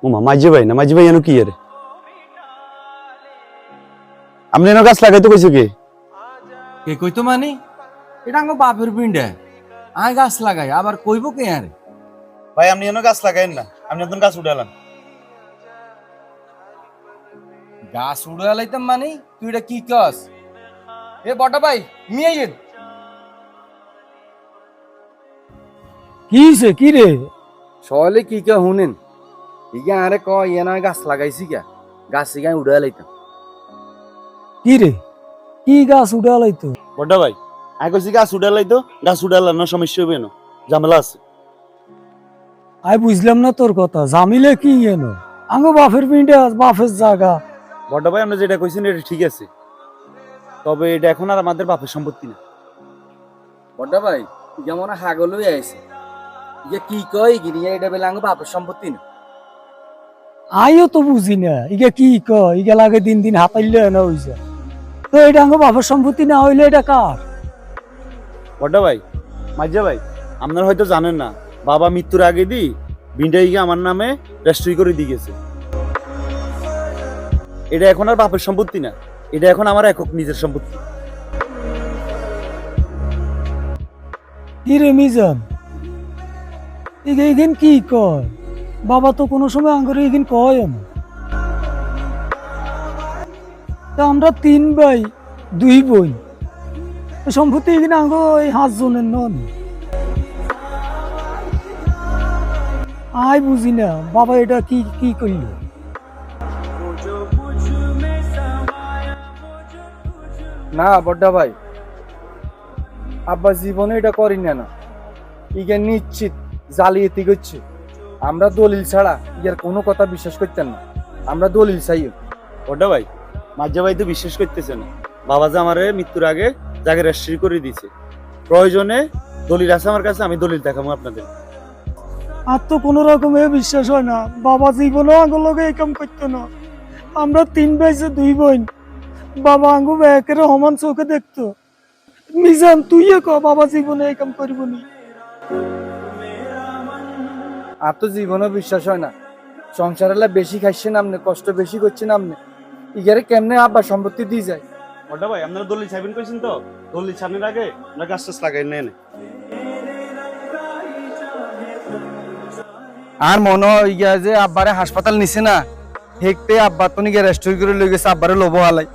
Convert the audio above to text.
ওমা মাঝি ভাই না, মাঝি ভাই এনো কি রে? আপনি এনো গাছ লাগাইতে কইছো কি? কে কইতো মানে এটা আমার বাপের পিন্ডা আয় গাছ লাগাই আবার কইব কে আরে ভাই আপনি এনো গাছ লাগাইন না, আপনি নতুন গাছ উঠালাম। গাছ উড়ালাইতাম মানে তুই এটা কি কস? এ বটা ভাই মিয়াইন কিছে কি রে? সলে কি কে হুনেন ইগে আরে ক ইয়া না গাছ লাগাইছি কে গাছ ইগে উড়ালাইতাম কি রে কি গাছ উড়ালাইতো? বড় ভাই আই কইছি গাছ উঠালাই তো, গাছ উঠালাম না, সমস্যা হবে না, ঝামেলা আছে। আই বুঝলাম না তোর কথা, জামিলে কি এনো? আঙ্গো বাপের পিন্ডে বাপের জায়গা। বড় ভাই আপনি যেটা কইছেন এটা ঠিক আছে, তবে এটা এখন আর আমাদের বাপের সম্পত্তি না। বটা ভাই ইগে মনে হাগলই আইছে ইগে কি কই গিরিয়া এটা বেলা আঙ্গ বাপের সম্পত্তি না আইও তো বুঝি না ইগে কি ইগে লাগে দিন দিন হাতাইলে না হইছে। তো এটা আঙ্গো বাপের সম্পত্তি না হইলে এটা কার? বড় ভাই মাঝে ভাই আপনারা হয়তো জানেন না, বাবা মৃত্যুর আগে দি বিন্ডাইকে আমার নামে রেজিস্ট্রি করে দিয়ে গেছে। এটা এখন আর বাপের সম্পত্তি না, এটা এখন আমার একক নিজের সম্পত্তি। কি রে মিজান, ইগে ইগেন কি কয়? বাবা তো কোনো সময় আঙ্গরে ইগেন কয় না। তা আমরা 3 ভাই 2 বোন, সম্পত্তি ইগেন আঙ্গো এই 5 জনের নন। আই বুঝি না বাবা এটা কি কি করলো। না বড়া ভাই আব্বা জীবনে এটা করি না ইগে নিশ্চিত জালিয়াতি করছে। আমরা দলিল ছাড়া ইয়ার কোনো কথা বিশ্বাস করতেন না, আমরা দলিল চাই। বড় ভাই মাঝে ভাই তো বিশ্বাস করতেছে না, বাবা যে আমার মৃত্যুর আগে জায়গা রেজিস্ট্রি করে দিয়েছে। প্রয়োজনে দলিল আছে আমার কাছে, আমি দলিল দেখাবো আপনাদের। আর তো কোনো রকমে বিশ্বাস হয় না, বাবা জীবনে আঙ্গুর লগে এই কাম করতো না। আমরা 3 ভাই যে 2 বোন, বাবা আঙ্গু একের সমান চোখে দেখতো। মিজান তুই ক বাবা জীবনে এই কাম করবো নি? আর তো জীবনে বিশ্বাস হয় না, সংসারেলা বেশি খাইছেন আপনি, কষ্ট বেশি করছেন আপনি, ইগারে কেমনে আব্বা সম্পত্তি দিয়ে যায়? বড় ভাই আপনারা দলিল চাইবেন কইছেন তো, দলিল সামনের আগে আমরা গাছ টাছ লাগাই নেন। আর মনে হয় ইয়া যে আব্বারে হাসপাতাল নিছে না, হেকতে আব্বা তো নিকে রেস্টোরি করে লই গেছে আব্বারে লোভ হালাই।